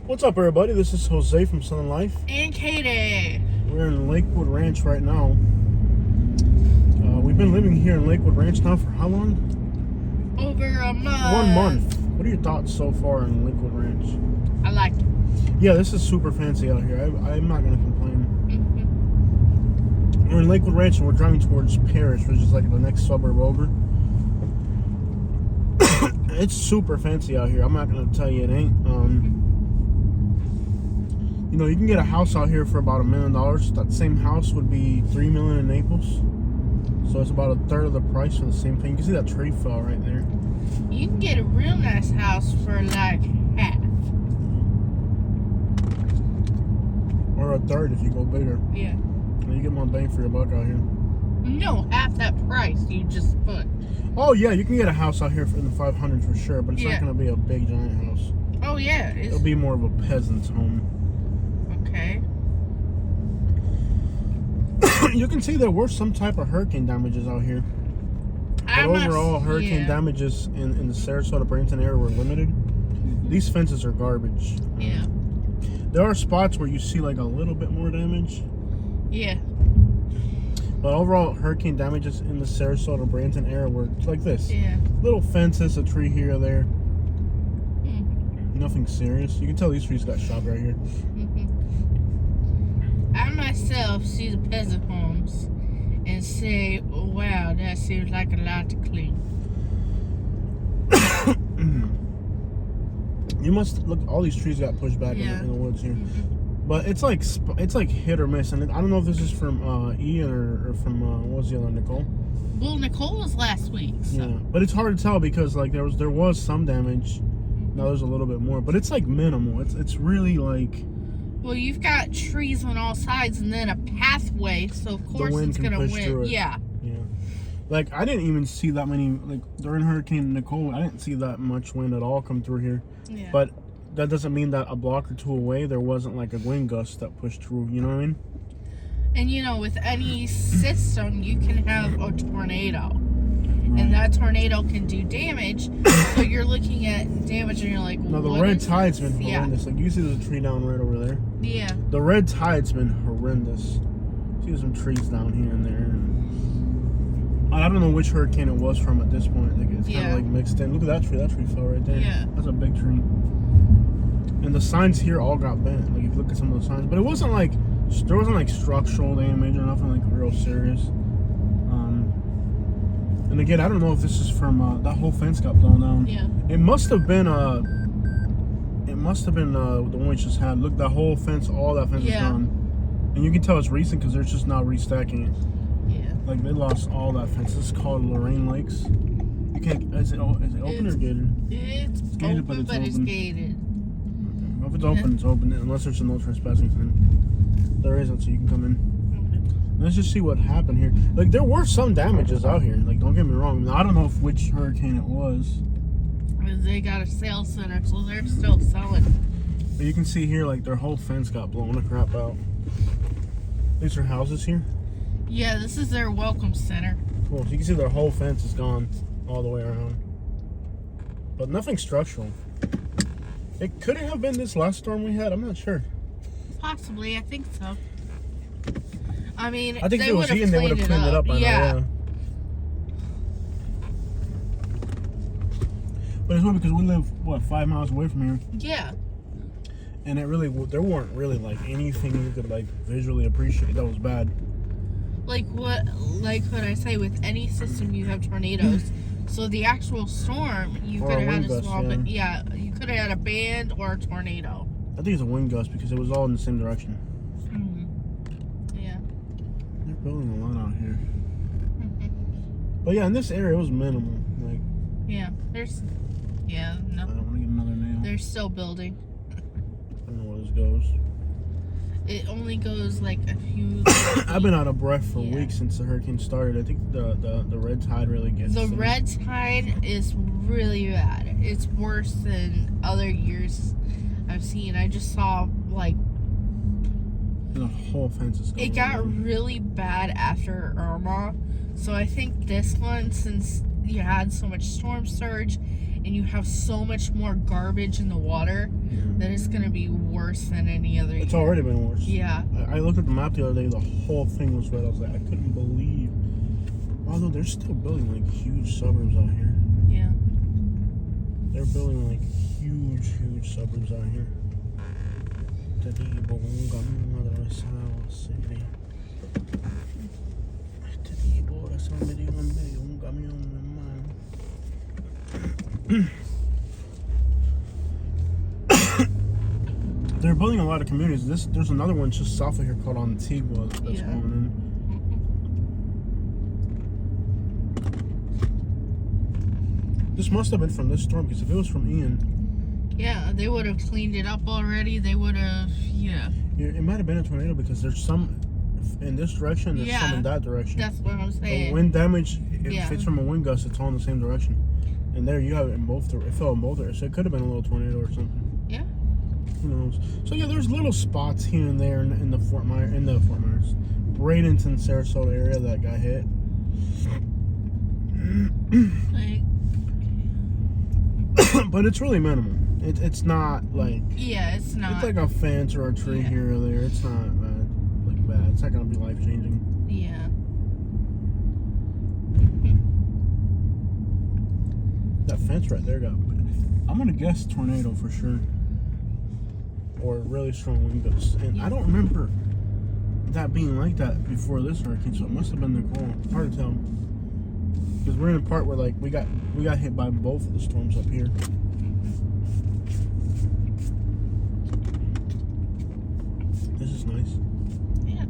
What's up, everybody? This is Jose from Southern Life. And Katie. We're in Lakewood Ranch right now. We've been living here in Lakewood Ranch now for how long? Over a month. 1 month. What are your thoughts so far in Lakewood Ranch? I like it. Yeah, this is super fancy out here. I'm not going to complain. Mm-hmm. We're in Lakewood Ranch and we're driving towards Paris, which is like the next suburb over. It's super fancy out here. I'm not going to tell you it ain't. You know, you can get a house out here for about $1 million. That same house would be $3 million in Naples. So it's about a third of the price for the same thing. You can see that tree fell right there. You can get a real nice house for like half. Or a third if you go bigger. Yeah. You get more bang for your buck out here. No, half that price you just put. Oh yeah, you can get a house out here in the 500 for sure, but it's not going to be a big giant house. Oh yeah. It'll be more of a peasant's home. Okay. You can see there were some type of hurricane damages out here. But overall, hurricane damages in the Sarasota-Bradenton area were limited. Mm-hmm. These fences are garbage. Yeah. There are spots where you see like a little bit more damage. Yeah. But overall, hurricane damages in the Sarasota-Bradenton area were like this. Yeah. Little fences, a tree here or there. Mm-hmm. Nothing serious. You can tell these trees got shot right here. Mm-hmm. I myself see the peasant homes and say, wow, that seems like a lot to clean. You must look. All these trees got pushed back in the woods here, but it's like hit or miss. And I don't know if this is from Ian or from what was the other, Nicole? Well, Nicole was last week. So. Yeah, but it's hard to tell because like there was some damage. Now there's a little bit more, but it's like minimal. It's really like. Well, you've got trees on all sides and then a pathway, so of course it's gonna win. Yeah. Yeah. Like I didn't even see that many like during Hurricane Nicole. I didn't see that much wind at all come through here. Yeah. But that doesn't mean that a block or two away there wasn't like a wind gust that pushed through. You know what I mean? And you know, with any system, you can have a tornado. Right. And that tornado can do damage. So you're looking at damage and you're like, no, the what red is tide's this? been horrendous. Like you see there's a tree down right over there. Yeah. The red tide's been horrendous. See some trees down here and there. I don't know which hurricane it was from at this point. Like it's kind of like mixed in. Look at that tree. That tree fell right there. Yeah. That's a big tree. And the signs here all got bent. Like if you look at some of the signs, but it wasn't like there wasn't like structural damage or nothing like real serious. And again, I don't know if this is from that whole fence got blown down. Yeah. It must have been the one we just had. Look, that whole fence, all that fence is gone. And you can tell it's recent because they're just not restacking it. Yeah. Like they lost all that fence. This is called Lorraine Lakes. You can't. Is it open or gated? It's gated, open, but it's gated. Well, if it's open, it's open. Unless there's a no trespassing sign. There isn't, so you can come in. Let's just see what happened here. Like there were some damages out here. Like don't get me wrong. I don't know which hurricane it was. They got a sales center, so they're still selling. But you can see here, like their whole fence got blown the crap out. These are houses here. Yeah, this is their welcome center. Cool. So you can see their whole fence is gone all the way around. But nothing structural. It could have been this last storm we had. I'm not sure. Possibly, I think so. I mean, I think if it was Ian, they would have cleaned it up by now. Yeah. But it's weird because we live, 5 miles away from here? Yeah. And there weren't really like anything you could like visually appreciate that was bad. Like what I say, with any system you have tornadoes. So the actual storm, you could have had a small, you could have had a band or a tornado. I think it's a wind gust because it was all in the same direction. Yeah. They're building a lot out here. But yeah, in this area it was minimal. Like. Yeah. No. I don't want to get another nail. They're still building. I don't know where this goes. It only goes like a few. I've been out of breath for weeks since the hurricane started. I think the red tide really gets. The red tide is really bad. It's worse than other years I've seen. I just saw like. The whole fence is going. It got really bad after Irma, so I think this one, since you had so much storm surge, and you have so much more garbage in the water that it's going to be worse than any other It's year. already been worse. Yeah. I looked at the map the other day, the whole thing was red. I was like, I couldn't believe. Although they're still building like huge suburbs out here. Yeah. They're building like huge suburbs out here. They're building a lot of communities. There's another one just south of here called Antigua that's going in. This must have been from this storm, because if it was from Ian, yeah, they would have cleaned it up already. They would have, it might have been a tornado, because there's some in this direction, there's some in that direction. That's what I'm saying. The wind damage, if it's from a wind gust, it's all in the same direction. And there you have it in both. It fell in both areas, so it could have been a little tornado or something. Yeah. Who knows? So yeah, there's little spots here and there in the Fort Myers, Bradenton, Sarasota area that got hit. But it's really minimal. It's not like it's not. It's like a fence or a tree here or there. It's not bad. It's not gonna be life changing. Yeah. That fence right there I'm gonna guess tornado for sure, or really strong wind gusts. And I don't remember that being like that before this hurricane, so it must have been Nicole. Hard to tell, because we're in a part where like we got hit by both of the storms up here. This is nice. Yeah.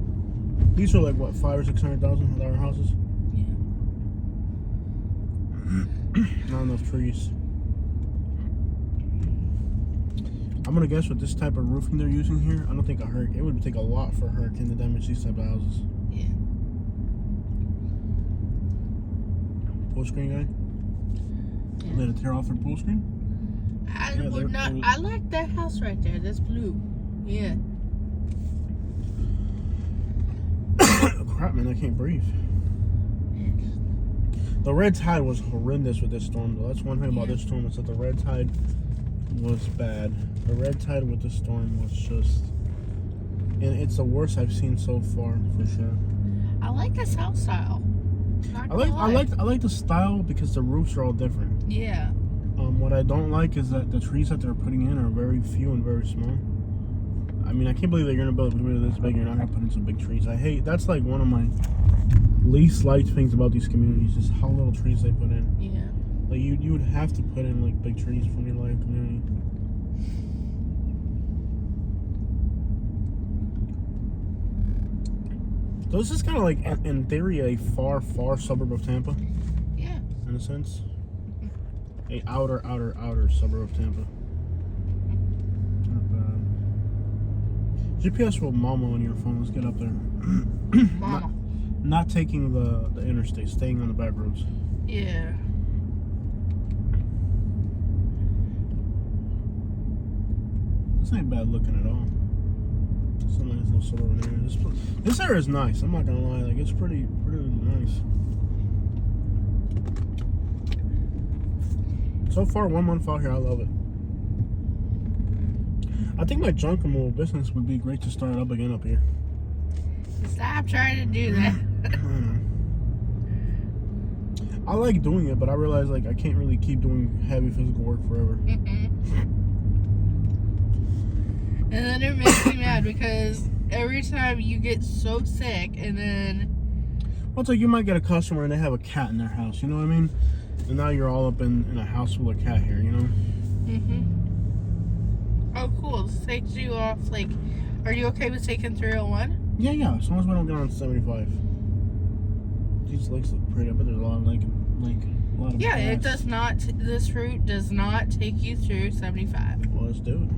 These are like what, 500,000 or 600,000 dollar houses. Yeah. Not enough trees. I'm gonna guess with this type of roofing they're using here, I don't think it would take a lot for a hurricane to damage these type of houses. Yeah. Pool screen guy? Yeah. Let it tear off their pool screen? I would not. I like that house right there. That's blue. Yeah. Crap, man, I can't breathe. The red tide was horrendous with this storm, though. That's one thing about this storm, is that the red tide was bad. The red tide with the storm was just, and it's the worst I've seen so far, for sure. I like this house style. I like the style because the roofs are all different. Yeah. What I don't like is that the trees that they're putting in are very few and very small. I mean, I can't believe that you're gonna build a community this big and you're not gonna put in some big trees. That's like one of my least liked things about these communities, is how little trees they put in. Yeah. Like you would have to put in like big trees for your life community. So this is kind of like, in theory, a far suburb of Tampa. Yeah. In a sense. A outer suburb of Tampa. Not bad. GPS will mama on your phone. Let's get up there. Mama. Not taking the interstate, staying on the back roads. Yeah. This ain't bad looking at all. It's a nice little suburban area. This area is nice. I'm not gonna lie. Like, it's pretty nice. So far, 1 month out here, I love it. I think my junk removal business would be great to start up again up here. Stop trying to do that. I like doing it, but I realize like I can't really keep doing heavy physical work forever. And then it makes me mad because every time you get so sick, and then well, it's like you might get a customer and they have a cat in their house, you know what I mean? And now you're all up in a house full of cat hair, you know? Oh, cool. This takes you off, like, are you okay with taking 301? Yeah, as long as we don't get on 75. These lakes look pretty. I bet there's a lot of a lot of yeah, grass. it does not, this route does not take you through 75. Well, let's do it.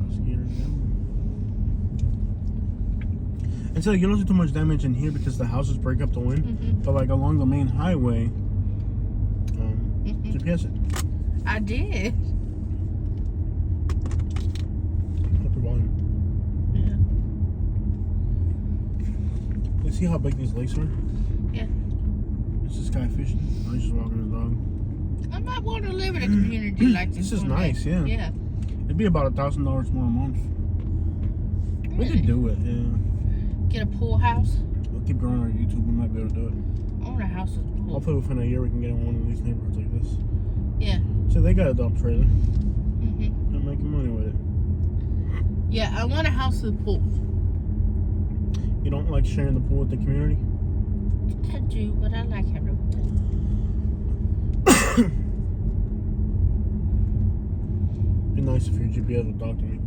Let's get her down. And so you don't see too much damage in here because the houses break up the wind. But like along the main highway, GPS it. I did. Up your volume. Yeah. You see how big these lakes are? Yeah. It's this guy fishing. Oh, he's just walking his dog. I might want to live in a community like this. This is nice, yeah. Yeah. It'd be about $1,000 more a month. Really? We could do it, yeah. Get a pool house. We'll keep growing our YouTube. We might be able to do it. I want a house with a pool. Hopefully within a year we can get in one of these neighborhoods like this. Yeah. So they got a dump trailer. Mhm. They're making money with it. Yeah, I want a house with a pool. You don't like sharing the pool with the community? I do, but I like having a pool. Be nice if your GPS would talk to me.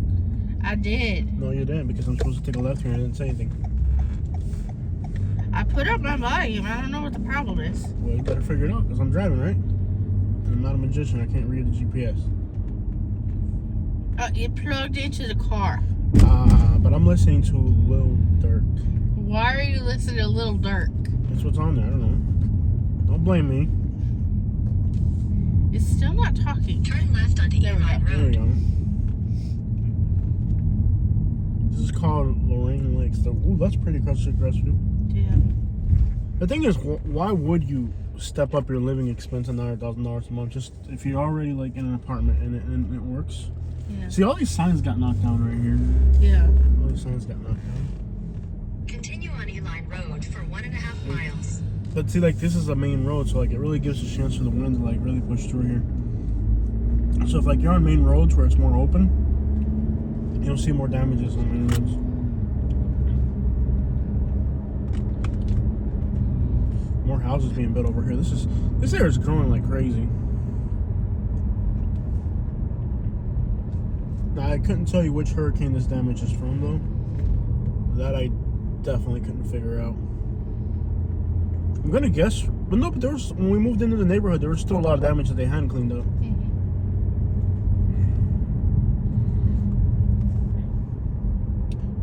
I did. No, you didn't, because I'm supposed to take a left here and I didn't say anything. I put up my volume. I don't know what the problem is. Well, you better figure it out, because I'm driving, right? And I'm not a magician. I can't read the GPS. It plugged into the car. But I'm listening to Lil Durk. Why are you listening to Lil Durk? That's what's on there. I don't know. Don't blame me. It's still not talking. Turn left onto Irvine There we Road. go. This is called Lorraine Lakes. Ooh, that's pretty across the view. Yeah. The thing is, why would you step up your living expense another $1,000 a month just if you're already like in an apartment and it works? Yeah. See, all these signs got knocked down right here. Yeah. All these signs got knocked down. Continue on Irvine Road for 1.5 miles. But see, like, this is a main road, so like it really gives a chance for the wind to like really push through here. So if like you're on main roads where it's more open, you'll see more damages on main roads. More houses being built over here. This area is growing like crazy. Now, I couldn't tell you which hurricane this damage is from, though. That I definitely couldn't figure out. I'm gonna guess, but no. But there was, when we moved into the neighborhood, there was still a lot of damage that they hadn't cleaned up.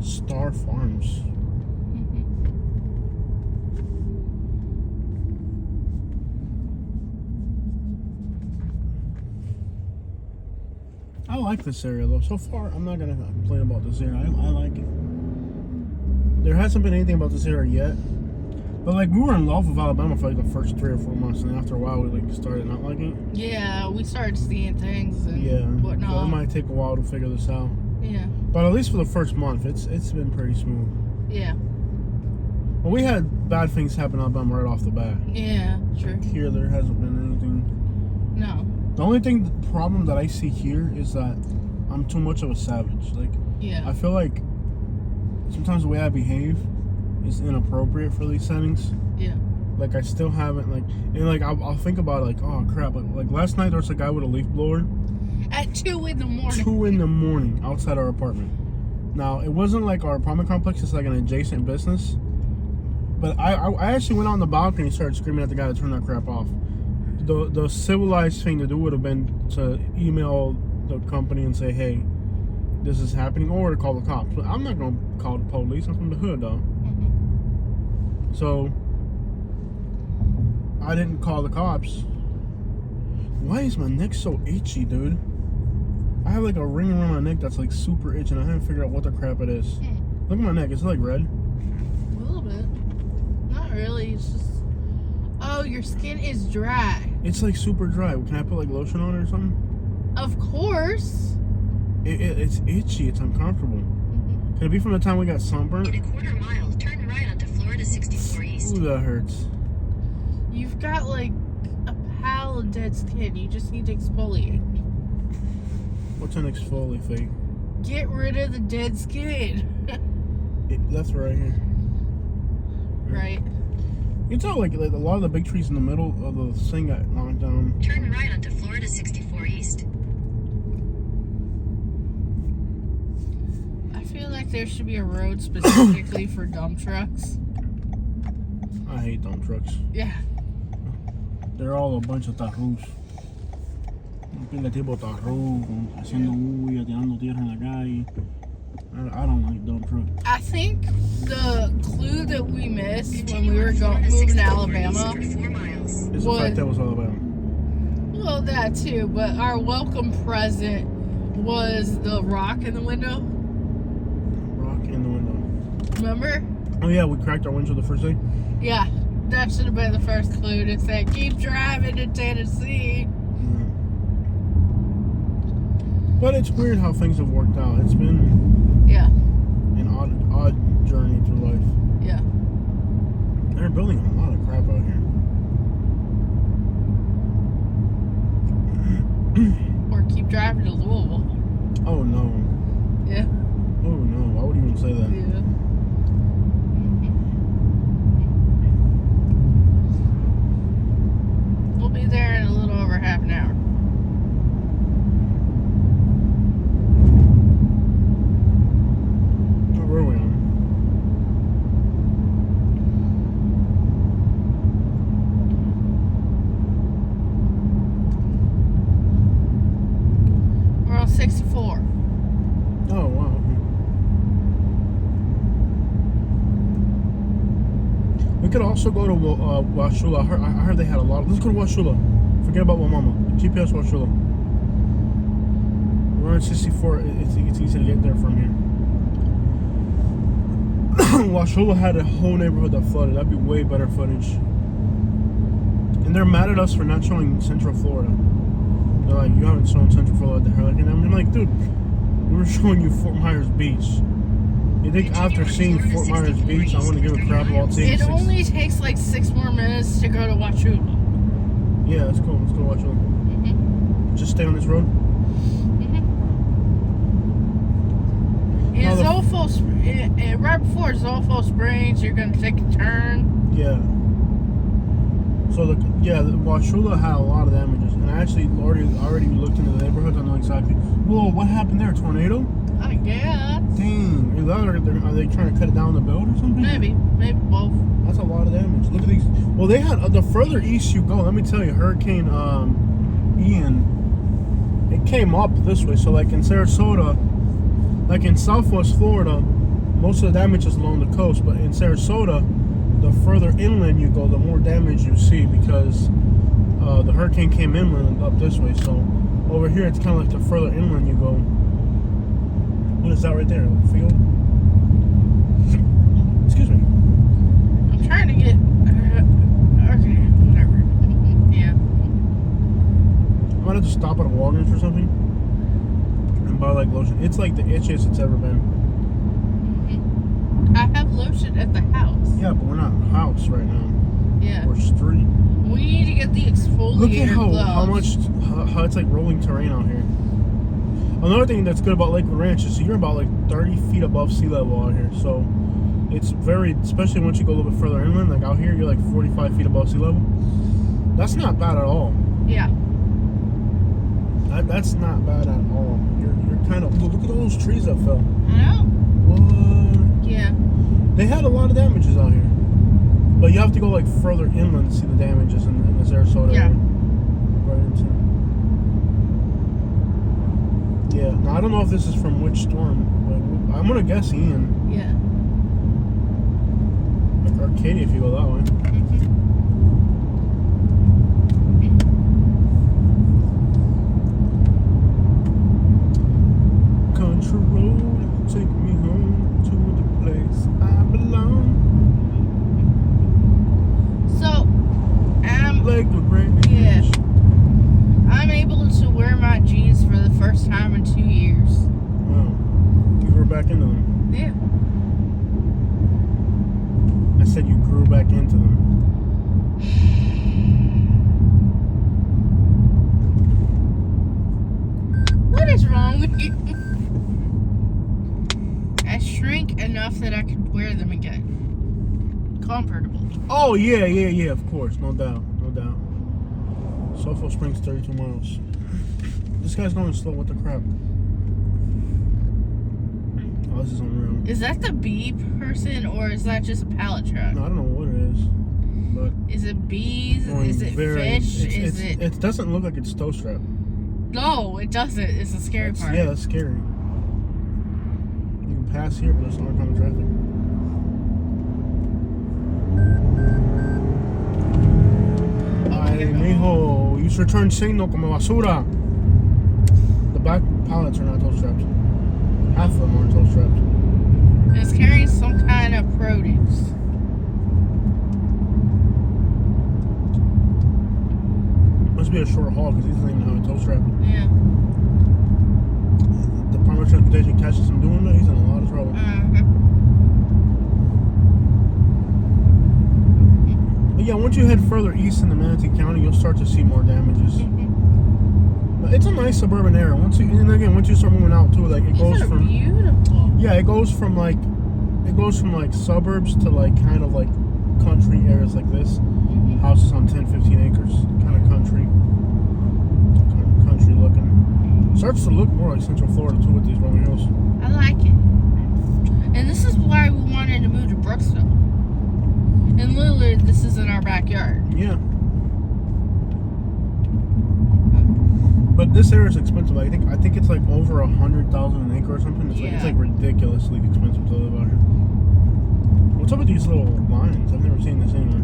Star Farms. I like this area though. So far, I'm not gonna complain about this area. I like it. There hasn't been anything about this area yet. But like, we were in love with Alabama for like the first 3 or 4 months, and after a while, we like started not liking it. Yeah, we started seeing things and whatnot. So it might take a while to figure this out. Yeah. But at least for the first month, it's been pretty smooth. Yeah. Well, we had bad things happen in Alabama right off the bat. Yeah, true. Here, there hasn't been anything. No. The problem that I see here is that I'm too much of a savage. Like, Yeah. I feel like sometimes the way I behave is inappropriate for these settings. Yeah. Like, I still haven't, like, and like, I'll think about it, like, oh crap, like last night there was a guy with a leaf blower. At 2 in the morning. 2 in the morning outside our apartment. Now, it wasn't like our apartment complex, it's like an adjacent business. But I actually went out on the balcony and started screaming at the guy to turn that crap off. The civilized thing to do would have been to email the company and say, hey, this is happening, or to call the cops. But I'm not going to call the police. I'm from the hood, though. So, I didn't call the cops. Why is my neck so itchy, dude? I have like a ring around my neck that's like super itchy, and I haven't figured out what the crap it is. Look at my neck. Is it like red? A little bit. Not really. It's just... Oh, your skin is dry. It's like super dry. Can I put like lotion on it or something? Of course. It's itchy. It's uncomfortable. Could it be from the time we got sunburned? In a 1/4 mile, turn right onto Florida 64 East. Ooh, that hurts. You've got like a pile of dead skin. You just need to exfoliate. What's an exfoliate? Get rid of the dead skin. That's right here. Right. You can tell like a lot of the big trees in the middle of the thing got knocked down. Turn right onto Florida 64 East. I feel like there should be a road specifically for dump trucks. I hate dump trucks. Yeah. They're all a bunch of tarrus. Un pinche tipo tarru, haciendo bulla, tirando tierra en la calle. I don't like dump trucks. I think the clue that we missed when we were moving to Alabama It's the fact that it was Alabama. well, that too, but our welcome present was the rock in the window. Rock in the window. Remember? Oh yeah, we cracked our windshield the first day. Yeah, that should have been the first clue to say, keep driving to Tennessee. But it's weird how things have worked out. It's been an odd journey through life. Yeah. They're building a lot of crap out here. Or keep driving to Louisville. Oh no. Yeah. Oh no. Why would you even say that? Yeah. We'll be there in a little over half an hour. Where are we on? We're on 64. Oh wow. Okay. We could also go to Washula. I heard they had a lot. Let's go to Washula. Forget about Wamama. GPS Washula. We're on 64. It's easy to get there from here. Washula had a whole neighborhood that flooded. That'd be way better footage. And they're mad at us for not showing Central Florida. They're like, you haven't shown Central Florida at the hurricane. I'm like, dude, we were showing you Fort Myers Beach. You think after seeing Fort Myers Beach, I want to give a crap about seeing It only takes like 6 more minutes to go to Washula. Yeah, that's cool. Let's go to Washula. Mm-hmm. Just stay on this road. And right before Zolfo Springs, you're gonna take a turn. Yeah. So the Washula had a lot of damages, and I actually already looked into the neighborhoods. I know exactly. Whoa, what happened there? A tornado? I guess. Dang. Are they trying to cut it down to build or something? Maybe both. That's a lot of damage. Look at these. Well, they had the further east you go. Let me tell you, Hurricane Ian, it came up this way. So like in Sarasota, like in Southwest Florida, most of the damage is along the coast. But in Sarasota, the further inland you go, the more damage you see because the hurricane came inland and up this way. So over here, it's kind of like the further inland you go. What is that right there? A field? Excuse me. I'm trying to get. Okay, whatever. Yeah. I might have to stop at a Walgreens or something and buy like lotion. It's like the itchiest it's ever been. I have lotion at the house. Yeah, but we're not house right now. Yeah. We're street. We need to get the exfoliator Look at gloves. how it's like rolling terrain out here. Another thing that's good about Lakewood Ranch is you're about like 30 feet above sea level out here. So it's very, especially once you go a little bit further inland, like out here, you're like 45 feet above sea level. That's not bad at all. Yeah. That's not bad at all. You're kind of, look at all those trees that fell. I know. What? Yeah. They had a lot of damages out here. But you have to go like further inland to see the damages in the Sarasota area. Right into. Yeah. Now I don't know if this is from which storm, but I'm gonna guess Ian. Yeah. Like Arcadia if you go that way. Country road, take me home to the place I belong. So, Lakewood Ranch. yeah, I'm able to wear my jeans for the first time in 2 years. Wow. You grew back into them. Yeah. I said you grew back into them. What is wrong with you? I shrink enough that I could wear them again. Comfortable. Oh, yeah, of course. No doubt. Sulphur Springs, 32 miles. This guy's going slow. What the crap? Oh, this is unreal. Is that the bee person or is that just a pallet truck? No, I don't know what it is. But Is it bees? going Is it very- fish? It doesn't look like it's tow strap. No, it doesn't. It's the scary part. Yeah, that's scary. You can pass here, but there's no oncoming traffic. Ay, mijo, use your turn signal como basura. The back pallets are not tow strapped. Half of them aren't tow strapped. And it's carrying some kind of produce. Must be a short haul because he doesn't even have a tow strap. Yeah. reputation catches him doing that, he's in a lot of trouble. But yeah, once you head further east into Manatee County, you'll start to see more damages. But it's a nice suburban area. Once you start moving out too, like it goes from beautiful. Yeah, it goes from like suburbs to like kind of like country areas like this. Houses on 10, 15 acres, kind of country looking. Starts to look more like Central Florida too with these rolling hills. I like it. And this is why we wanted to move to Brooksville. And literally, this is in our backyard. Yeah. But this area is expensive. I think it's like over 100,000 an acre or something. It's like ridiculously expensive to live out here. What's up with these little lines? I've never seen this anywhere.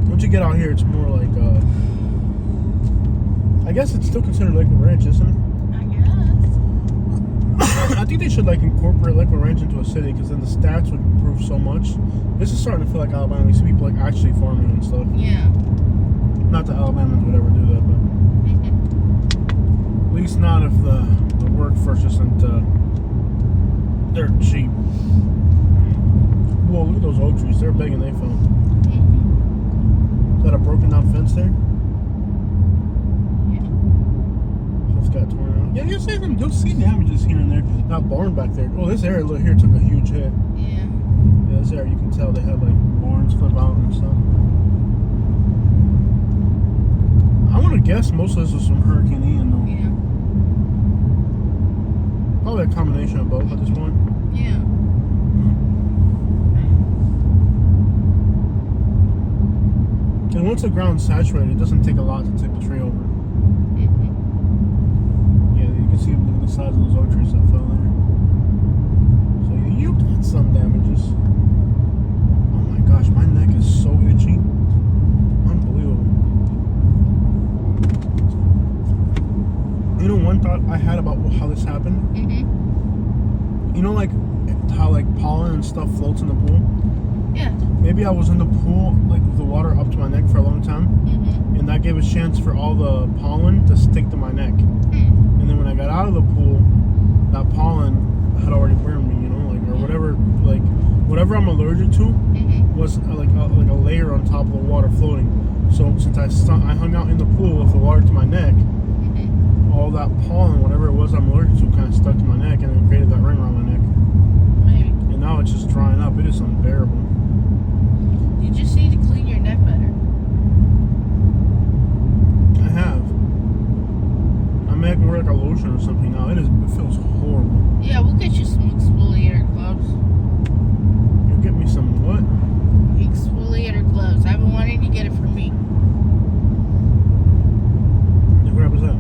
Once you get out here, it's more like I guess it's still considered Lakewood Ranch, isn't it? I guess. I think they should like incorporate Lakewood Ranch into a city, because then the stats would improve so much. This is starting to feel like Alabama. We see people like actually farming and stuff. Yeah. Not that Alabamans would ever do that, but at least not if the workforce isn't dirt cheap. Whoa, look at those oak trees. They're big and they fell. Is that a broken down fence there? Yeah. So it's got torn out. Yeah, you'll see damages here and there. That barn back there. Oh, this area here took a huge hit. Yeah. Yeah, this area you can tell they had like barns flip out and stuff. I want to guess most of this was from Hurricane Ian though. Yeah. Probably a combination of both at this point. Yeah. And once the ground's saturated, it doesn't take a lot to tip a tree over. Yeah, you can see the size of those oak trees that fell there. So you got some damages. Oh my gosh, my neck is so itchy. Unbelievable. You know, one thought I had about how this happened? You know, like how like pollen and stuff floats in the pool? Yeah. Maybe I was in the pool, like with the water up to my neck for a long time, and that gave a chance for all the pollen to stick to my neck. And then when I got out of the pool, that pollen had already burned me, you know, like or whatever I'm allergic to was like a layer on top of the water floating. So since I hung out in the pool with the water to my neck, all that pollen, whatever it was I'm allergic to, kind of stuck to my neck, and it created that ring around my neck. Maybe. And now it's just drying up. It is unbearable. You just need to clean your neck better. I have. I may have to wear like a lotion or something now. It feels horrible. Yeah, we'll get you some exfoliator gloves. You'll get me some what? Exfoliator gloves. I've been wanting to get it from me. The crap is that?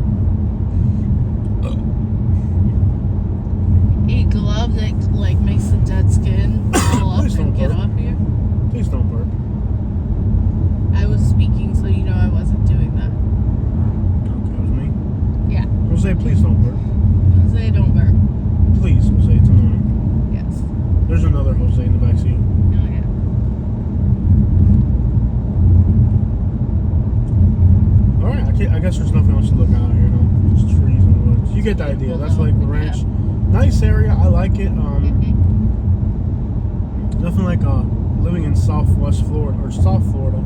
A glove that like makes the dead skin fall up and get off you. Please don't burp. I was speaking, so you know I wasn't doing that. Okay, it was me. Yeah. Jose, please don't burp. Jose, don't burp. Please, Jose, it's annoying. Yes. There's another Jose in the back seat. Oh yeah. Alright, I guess there's nothing else to look out here, no? Just trees and woods. You get the idea. That's like the ranch. Yeah. Nice area. I like it. Nothing like living in Southwest Florida or South Florida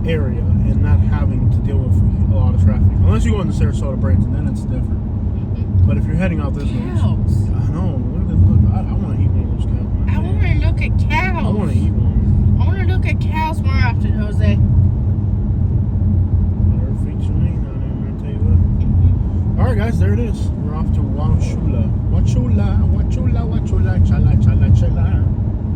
area and not having to deal with a lot of traffic. Unless you go into Sarasota, Bradenton, then it's different. But if you're heading out this way, Cows. I know. Look. I want to eat one of those cows. I want to look at cows. I want to eat one. I want to look at cows more often, Jose. Whatever feature me, I'm going to tell you what. Alright guys, there it is. We're off to Wachula. Wachula, Wachula, Wachula, Chala, Chala, Chala.